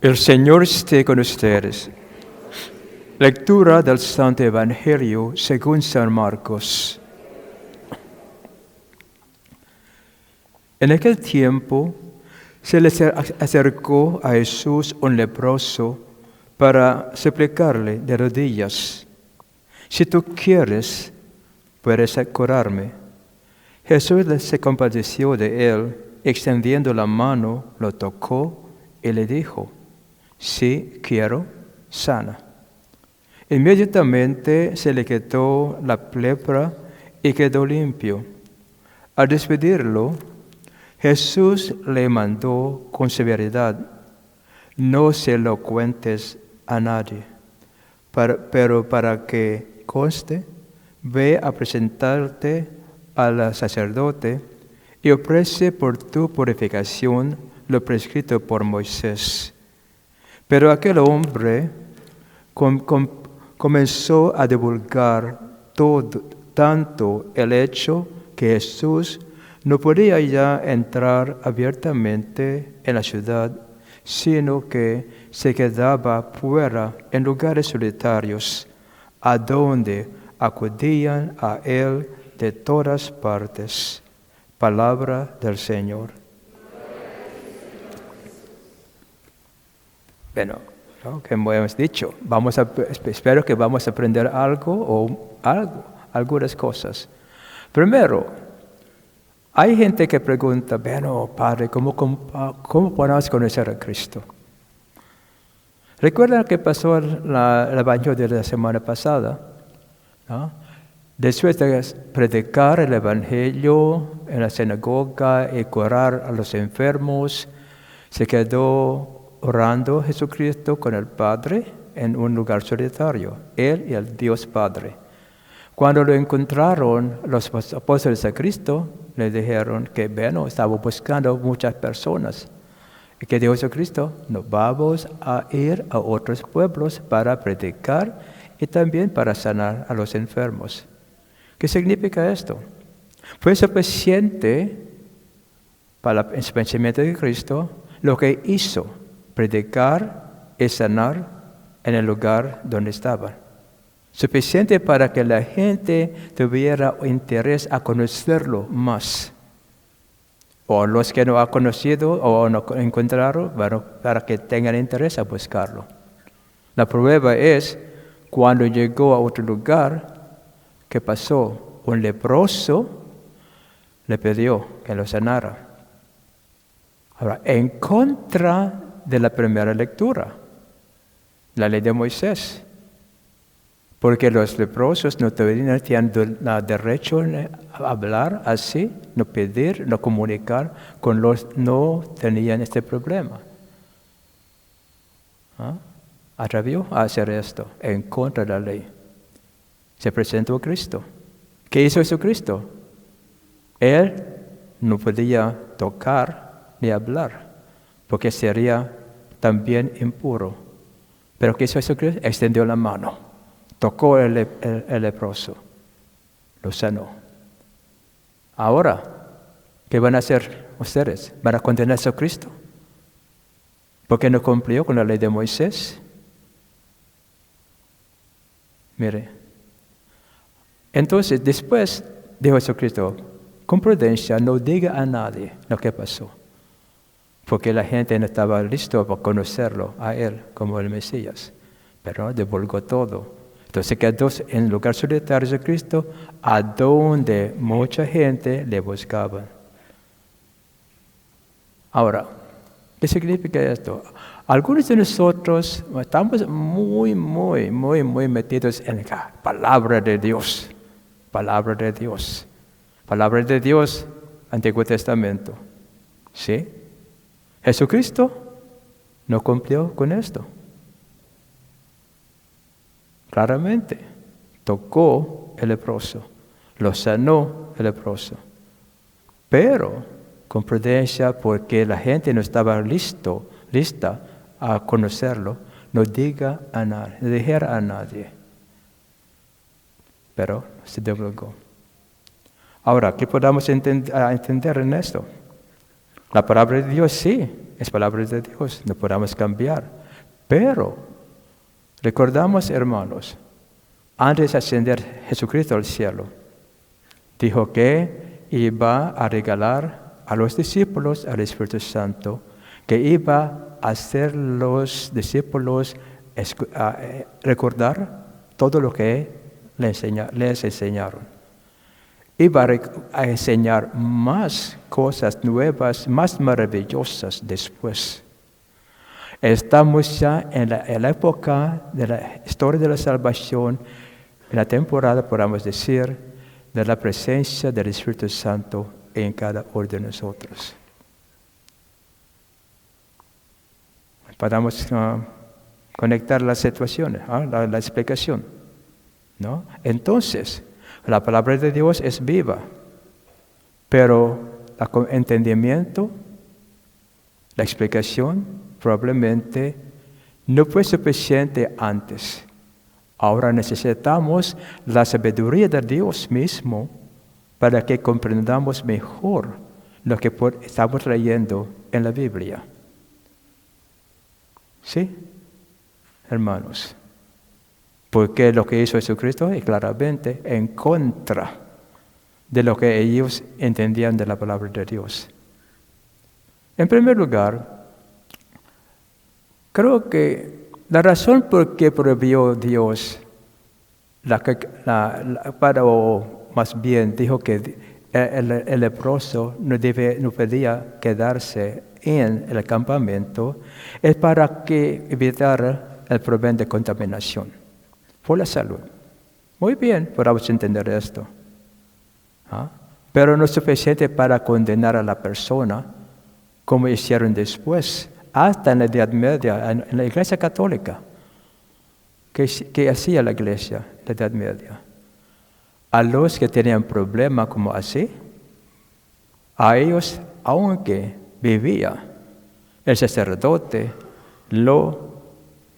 El Señor esté con ustedes. Lectura del Santo Evangelio según San Marcos. En aquel tiempo se les acercó a Jesús un leproso para suplicarle de rodillas: «Si tú quieres, puedes curarme». Jesús se compadeció de él, extendiendo la mano, lo tocó y le dijo: «Sí, quiero, sana». Inmediatamente se le quitó la lepra y quedó limpio. Al despedirlo, Jesús le mandó con severidad: «No se lo cuentes a nadie, pero para que conste, ve a presentarte al sacerdote y ofrece por tu purificación lo prescrito por Moisés». Pero aquel hombre comenzó a divulgar tanto el hecho que Jesús no podía ya entrar abiertamente en la ciudad, sino que se quedaba fuera en lugares solitarios, a donde acudían a él de todas partes. Palabra del Señor. Bueno, como hemos dicho, espero que vamos a aprender algunas cosas. Primero, hay gente que pregunta: «Bueno, Padre, ¿cómo podemos conocer a Cristo?». ¿Recuerdan que pasó el Evangelio de la semana pasada? ¿No? Después de predicar el Evangelio en la sinagoga y curar a los enfermos, se quedó orando Jesucristo con el Padre en un lugar solitario, Él y el Dios Padre. Cuando lo encontraron los apóstoles de Cristo, le dijeron que estaba buscando muchas personas. Y que dijo Jesucristo: «Nos vamos a ir a otros pueblos para predicar y también para sanar a los enfermos». ¿Qué significa esto? Fue suficiente para el pensamiento de Cristo lo que hizo: predicar y sanar en el lugar donde estaban. Suficiente para que la gente tuviera interés a conocerlo más. O los que no han conocido o no encontraron, para que tengan interés a buscarlo. La prueba es cuando llegó a otro lugar. ¿Qué pasó? Un leproso le pidió que lo sanara. Ahora, en contra de la primera lectura, la ley de Moisés, porque los leprosos no tenían derecho a hablar así, no pedir, no comunicar con los no tenían este problema. Atrevió a hacer esto en contra de la ley. Se presentó a Cristo. ¿Qué hizo Jesucristo? Él no podía tocar ni hablar, porque sería también impuro. Pero ¿qué hizo Jesucristo? Extendió la mano, tocó el leproso, lo sanó. Ahora, ¿qué van a hacer ustedes? ¿Van a condenar a Jesucristo? ¿Por qué no cumplió con la ley de Moisés? Mire. Entonces, después dijo Jesucristo: «Con prudencia, no diga a nadie lo que pasó», porque la gente no estaba lista para conocerlo a él como el Mesías, pero divulgó todo. Entonces quedó en el lugar solitario de Cristo, a donde mucha gente le buscaba. Ahora, ¿qué significa esto? Algunos de nosotros estamos muy metidos en la palabra de Dios. Palabra de Dios. Palabra de Dios, Antiguo Testamento. ¿Sí? Jesucristo no cumplió con esto. Claramente, tocó el leproso, lo sanó el leproso. Pero, con prudencia, porque la gente no estaba lista a conocerlo, no dijera a nadie. Pero se divulgó. Ahora, ¿qué podemos entender en esto? La palabra de Dios sí es palabra de Dios, no podemos cambiar. Pero recordamos, hermanos, antes de ascender Jesucristo al cielo, dijo que iba a regalar a los discípulos al Espíritu Santo, que iba a hacer los discípulos recordar todo lo que les enseñaron. Iba a enseñar más cosas nuevas, más maravillosas después. Estamos ya en la época de la historia de la salvación, en la temporada, podemos decir, de la presencia del Espíritu Santo en cada uno de nosotros. Podamos conectar las situaciones, la explicación, ¿no? Entonces, la palabra de Dios es viva, pero el entendimiento, la explicación, probablemente no fue suficiente antes. Ahora necesitamos la sabiduría de Dios mismo para que comprendamos mejor lo que estamos leyendo en la Biblia. ¿Sí, hermanos? Porque lo que hizo Jesucristo es claramente en contra de lo que ellos entendían de la palabra de Dios. En primer lugar, creo que la razón por qué prohibió Dios, o más bien dijo que el leproso no podía quedarse en el campamento, es para que evitar el problema de contaminación por la salud. Muy bien, podemos entender esto. Pero no es suficiente para condenar a la persona, como hicieron después, hasta en la Edad Media, en la Iglesia Católica. ¿Qué hacía la Iglesia en la Edad Media? A los que tenían problemas como así, a ellos, aunque vivía, el sacerdote lo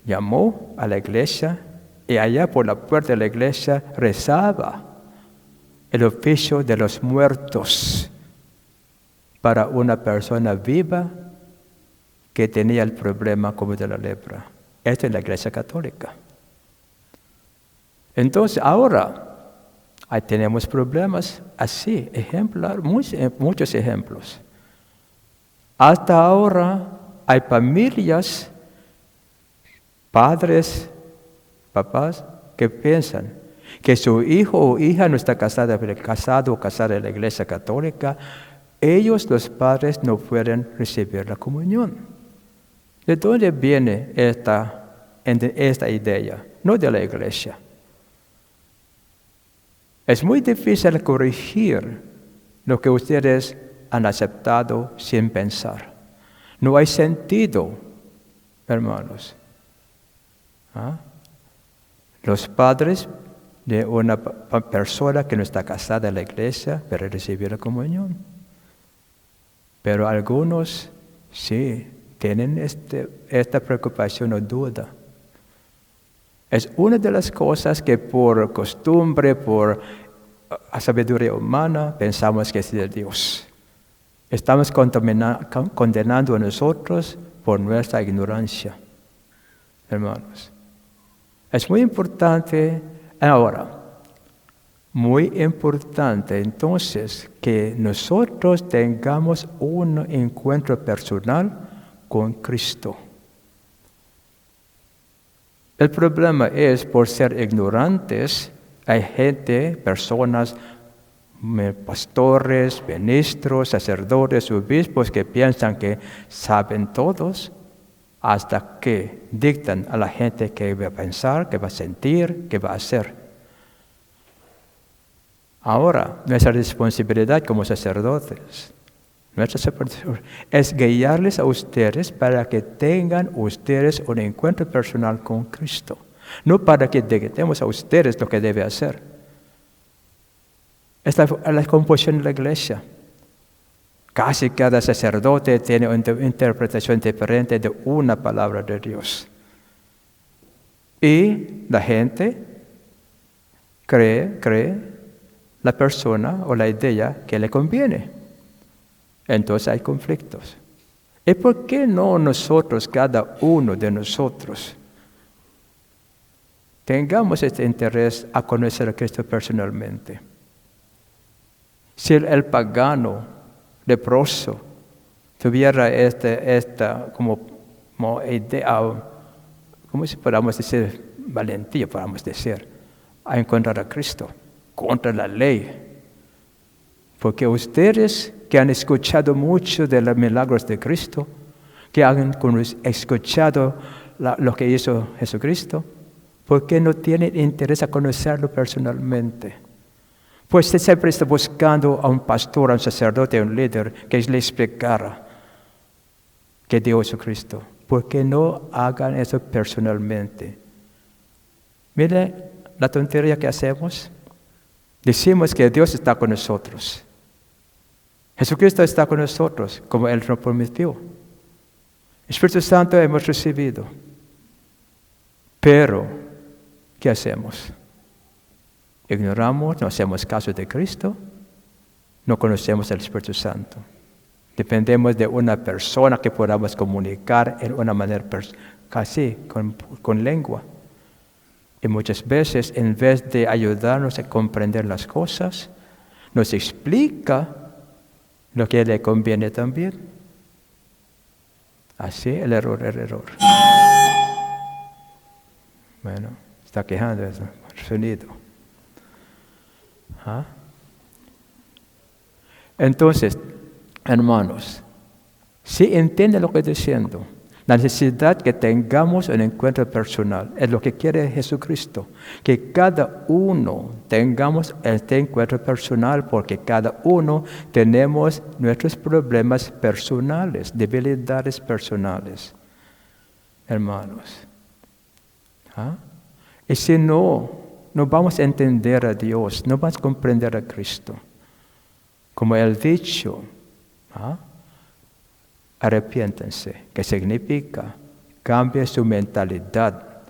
llamó a la iglesia y allá por la puerta de la iglesia rezaba el oficio de los muertos para una persona viva que tenía el problema como de la lepra. Esto es la Iglesia Católica. Entonces, ahora ahí tenemos problemas así, muchos ejemplos. Hasta ahora hay familias, padres, papás, que piensan que su hijo o hija no está casado o casada en la Iglesia Católica, ellos, los padres, no pueden recibir la comunión. ¿De dónde viene esta idea? No de la Iglesia. Es muy difícil corregir lo que ustedes han aceptado sin pensar. No hay sentido, hermanos. Los padres de una persona que no está casada en la iglesia para recibir la comunión. Pero algunos sí tienen esta preocupación o duda. Es una de las cosas que por costumbre, por sabiduría humana, pensamos que es de Dios. Estamos condenando a nosotros por nuestra ignorancia, hermanos. Es muy importante ahora, muy importante entonces que nosotros tengamos un encuentro personal con Cristo. El problema es, por ser ignorantes, hay personas, pastores, ministros, sacerdotes, obispos que piensan que saben todos hasta que dictan a la gente qué va a pensar, qué va a sentir, qué va a hacer. Ahora, nuestra responsabilidad como sacerdotes, es guiarles a ustedes para que tengan ustedes un encuentro personal con Cristo. No para que dictemos a ustedes lo que debe hacer. Esta es la composición de la iglesia. Casi cada sacerdote tiene una interpretación diferente de una palabra de Dios. Y la gente cree la persona o la idea que le conviene. Entonces hay conflictos. ¿Y por qué no nosotros, cada uno de nosotros, tengamos este interés a conocer a Cristo personalmente? Si el pagano, leproso, tuviera esta como idea, ¿cómo si podamos decir? Valentía, podamos decir, a encontrar a Cristo contra la ley. Porque ustedes que han escuchado mucho de los milagros de Cristo, que han escuchado lo que hizo Jesucristo, ¿por qué no tienen interés a conocerlo personalmente? Pues usted siempre está buscando a un pastor, a un sacerdote, a un líder que le explicara que dio Jesucristo. ¿Por qué no hagan eso personalmente? Mire la tontería que hacemos. Decimos que Dios está con nosotros. Jesucristo está con nosotros, como Él nos prometió. El Espíritu Santo hemos recibido. Pero, ¿qué hacemos? Ignoramos, no hacemos caso de Cristo, no conocemos al Espíritu Santo. Dependemos de una persona que podamos comunicar en una manera casi con lengua. Y muchas veces, en vez de ayudarnos a comprender las cosas, nos explica lo que le conviene también. Así el error. Bueno, está quejando el sonido. ¿Ah? Entonces, hermanos, si entienden lo que estoy diciendo, la necesidad que tengamos un encuentro personal es lo que quiere Jesucristo, que cada uno tengamos este encuentro personal, porque cada uno tenemos nuestros problemas personales, debilidades personales, hermanos. ¿Ah? Y si no vamos a entender a Dios, no vamos a comprender a Cristo. Como Él dicho, arrepiéntense, que significa cambie su mentalidad.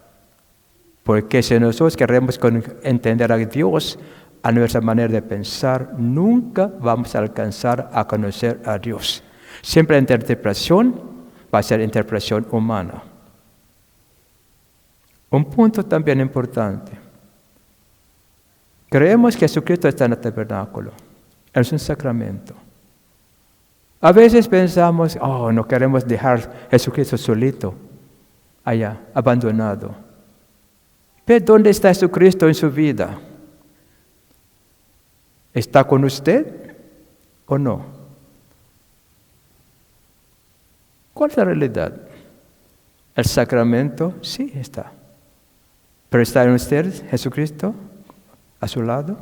Porque si nosotros queremos entender a Dios a nuestra manera de pensar, nunca vamos a alcanzar a conocer a Dios. Siempre la interpretación va a ser interpretación humana. Un punto también importante. Creemos que Jesucristo está en el tabernáculo. Es un sacramento. A veces pensamos, no queremos dejar a Jesucristo solito, allá, abandonado. Pero ¿dónde está Jesucristo en su vida? ¿Está con usted o no? ¿Cuál es la realidad? El sacramento sí está. Pero ¿está en usted Jesucristo a su lado?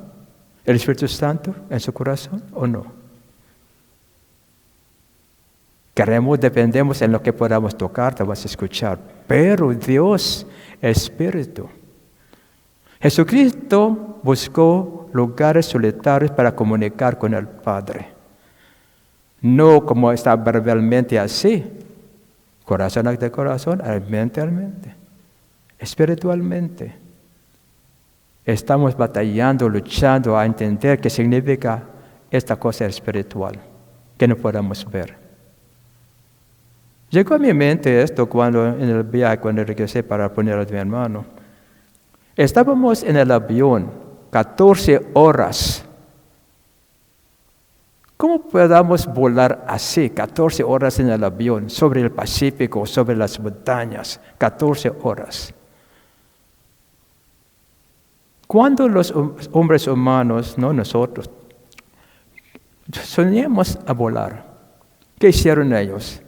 ¿El Espíritu Santo en su corazón o no? Dependemos en lo que podamos tocar, te vas a escuchar. Pero Dios es Espíritu. Jesucristo buscó lugares solitarios para comunicar con el Padre. No como está verbalmente así, corazón a corazón, mente a mente, espiritualmente. Estamos batallando, luchando a entender qué significa esta cosa espiritual, que no podemos ver. Llegó a mi mente esto cuando regresé para poner a mi hermano. Estábamos en el avión 14 horas. ¿Cómo podamos volar así, 14 horas en el avión, sobre el Pacífico, sobre las montañas, 14 horas? Cuando los hombres humanos, no nosotros, soñamos a volar, ¿qué hicieron ellos?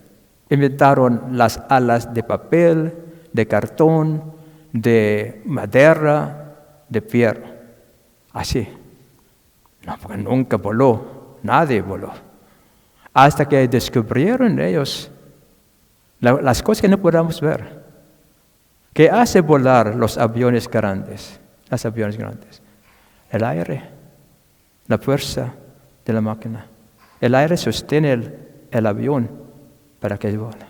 Inventaron las alas de papel, de cartón, de madera, de fierro. Así. No, porque nunca voló. Nadie voló. Hasta que descubrieron ellos las cosas que no podemos ver. ¿Qué hace volar los aviones grandes? Los aviones grandes. El aire. La fuerza de la máquina. El aire sostiene el avión para que vuele.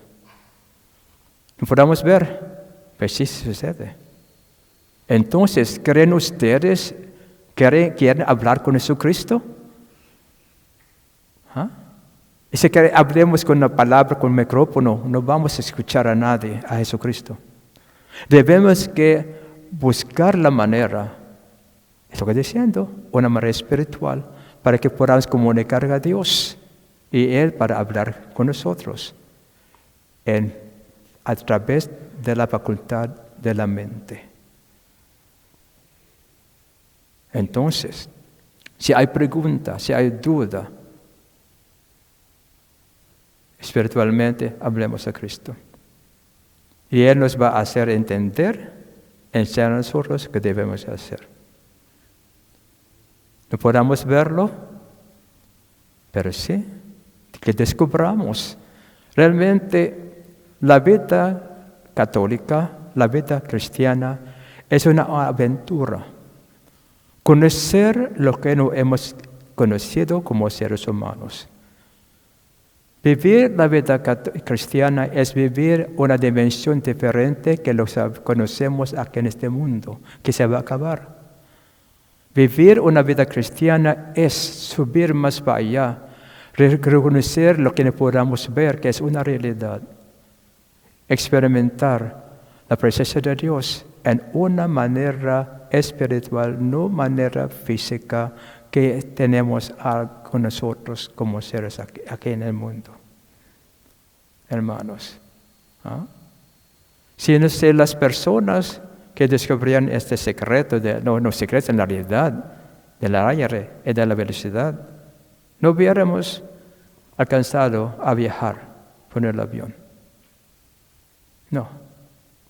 No podemos ver, pero sí sucede. Entonces, ¿creen ustedes quieren hablar con Jesucristo? Y si que hablemos con una palabra, con un micrófono, no vamos a escuchar a nadie, a Jesucristo. Debemos que buscar la manera, es lo que estoy diciendo, una manera espiritual, para que podamos comunicar a Dios y Él para hablar con nosotros a través de la facultad de la mente. Entonces, si hay pregunta, si hay duda, espiritualmente hablemos a Cristo. Y Él nos va a hacer entender, enseñar a nosotros qué debemos hacer. No podamos verlo, pero sí que descubramos realmente la vida católica, la vida cristiana, es una aventura. Conocer lo que no hemos conocido como seres humanos. Vivir la vida cristiana es vivir una dimensión diferente que lo conocemos aquí en este mundo, que se va a acabar. Vivir una vida cristiana es subir más para allá, reconocer lo que no podamos ver, que es una realidad. Experimentar la presencia de Dios en una manera espiritual, no manera física que tenemos con nosotros como seres aquí en el mundo. Hermanos, si no sé las personas que descubrían este secreto, no secreto en la realidad, del aire y de la velocidad, no hubiéramos alcanzado a viajar con el avión. No.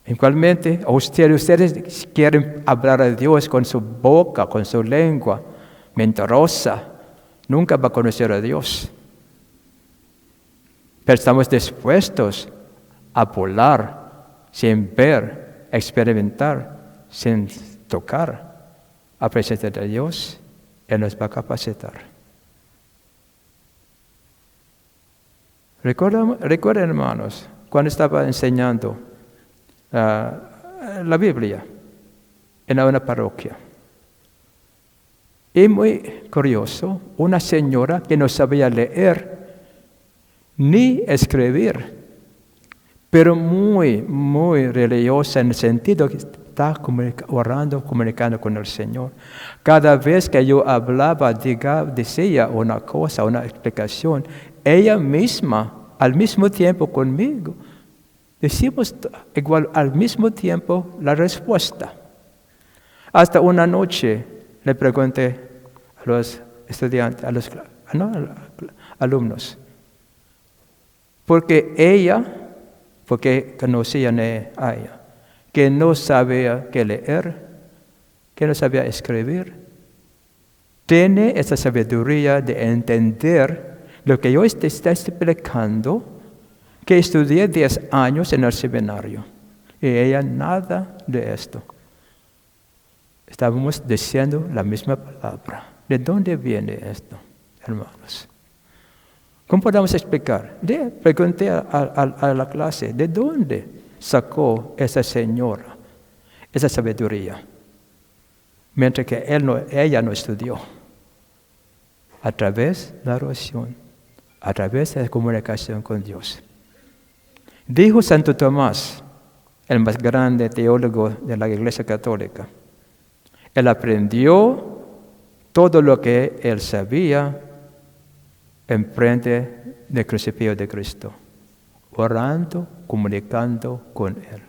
Igualmente, ustedes quieren hablar a Dios con su boca, con su lengua mentirosa, nunca va a conocer a Dios. Pero estamos dispuestos a volar sin ver, experimentar, sin tocar a presencia de Dios. Él nos va a capacitar. Recuerden, hermanos, cuando estaba enseñando la Biblia en una parroquia. Y muy curioso, una señora que no sabía leer ni escribir, pero muy, muy religiosa en el sentido que está orando, comunicando con el Señor. Cada vez que yo hablaba, decía una cosa, una explicación, ella misma, al mismo tiempo conmigo, decimos igual al mismo tiempo la respuesta. Hasta una noche le pregunté a los estudiantes, a los alumnos, porque conocían a ella, que no sabía qué leer, que no sabía escribir. Tiene esa sabiduría de entender lo que yo estoy explicando, que estudié 10 años en el seminario, y ella nada de esto. Estábamos diciendo la misma palabra. ¿De dónde viene esto, hermanos? ¿Cómo podemos explicar? Pregunté a la clase, ¿de dónde sacó esa señora esa sabiduría? Mientras que ella no estudió. A través de la oración, a través de la comunicación con Dios. Dijo Santo Tomás, el más grande teólogo de la Iglesia Católica, él aprendió todo lo que él sabía enfrente del crucifijo de Cristo, orando, comunicando con Él.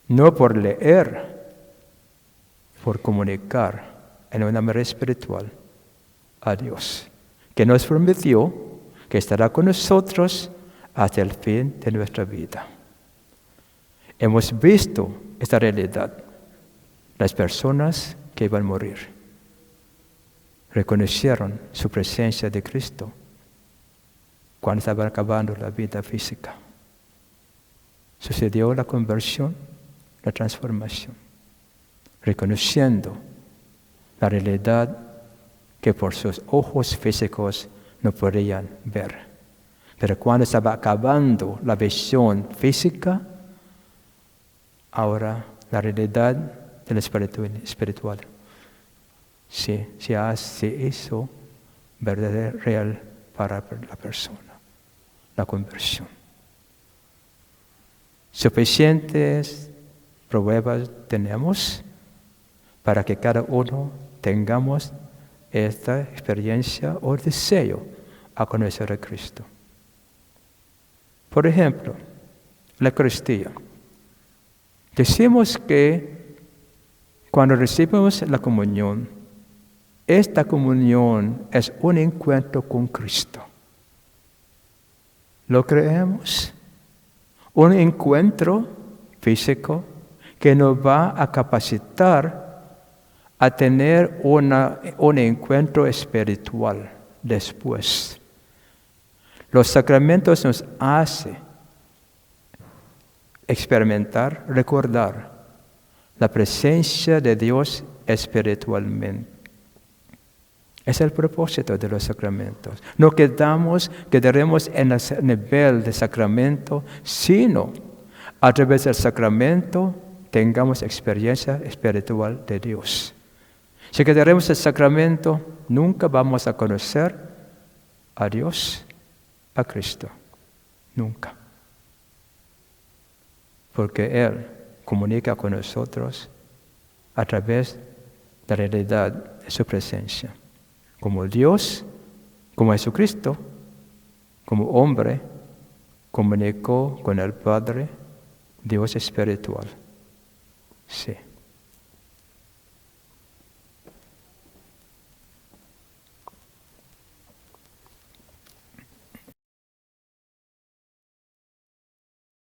No por leer, por comunicar en una manera espiritual a Dios, que nos prometió que estará con nosotros hasta el fin de nuestra vida. Hemos visto esta realidad. Las personas que iban a morir reconocieron su presencia de Cristo cuando estaban acabando la vida física. Sucedió la conversión, la transformación, reconociendo la realidad que por sus ojos físicos no podían ver. Pero cuando estaba acabando la visión física, ahora la realidad del espiritual se hizo verdadero, real para la persona, la conversión. Suficientes pruebas tenemos para que cada uno tengamos esta experiencia o deseo a conocer a Cristo. Por ejemplo, la Eucaristía. Decimos que cuando recibimos la comunión, esta comunión es un encuentro con Cristo. ¿Lo creemos? Un encuentro físico que nos va a capacitar a tener un encuentro espiritual después. Los sacramentos nos hacen experimentar, recordar la presencia de Dios espiritualmente. Es el propósito de los sacramentos. No quedaremos en el nivel de sacramento, sino a través del sacramento tengamos experiencia espiritual de Dios. Si quedaremos en el sacramento, nunca vamos a conocer a Dios, a Cristo. Nunca. Porque Él comunica con nosotros a través de la realidad de su presencia. Como Dios, como Jesucristo, como hombre, comunicó con el Padre, Dios espiritual. Sí.